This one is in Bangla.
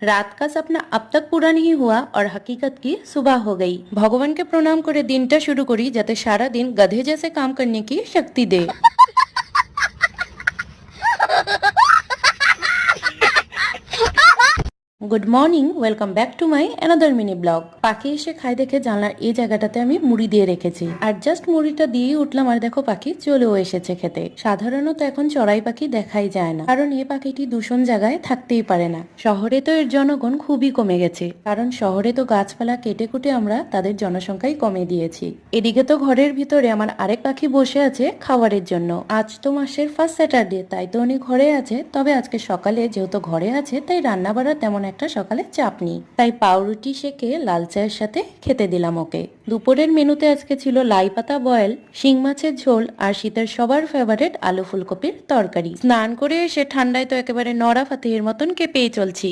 रात का सपना अब तक पूरा नहीं हुआ और हकीकत की सुबह हो गई। भगवान के प्रणाम करे दिनটা শুরু করি যাতে সারা दिन गधे जैसे काम करने की शक्ति दे। Good morning, welcome back to my another mini blog. পাখি এসে খাই দেখে জানলার এই জায়গাটাতে আমি মুড়ি দিয়ে রেখেছি, আর জাস্ট মুড়িটা দিয়েই উঠলাম আর দেখো পাখি চলেও এসেছে খেতে। সাধারণত এখন চড়াই পাখি দেখাই যায় না, কারণ এই পাখিটি দূষণ জায়গায় থাকতেই পারে না। শহরে তো এর জনগণ খুবই কমে গেছে, কারণ শহরে তো গাছপালা কেটে কুটে আমরা তাদের জনসংখ্যাই কমে দিয়েছি। এদিকে তো ঘরের ভিতরে আমার আরেক পাখি বসে আছে খাবারের জন্য। আজ তো মাসের ফার্স্ট স্যাটারডে, তাই তো উনি ঘরে আছে। তবে আজকে সকালে যেহেতু ঘরে আছে তাই রান্না বাড়া তেমন একটা সকালে চাপ নেই, তাই পাউরুটি সেকে লাল চায়ের সাথে খেতে দিলাম ওকে। দুপুরের মেনুতে আজকে ছিল লাই পাতা বয়েল, শিং মাছের ঝোল আর শীতের সবার ফেভারিট আলু ফুলকপির তরকারি। স্নান করে এসে ঠান্ডায় তো একেবারে নড়া ফাতিহের মতন কেঁপেই চলছি।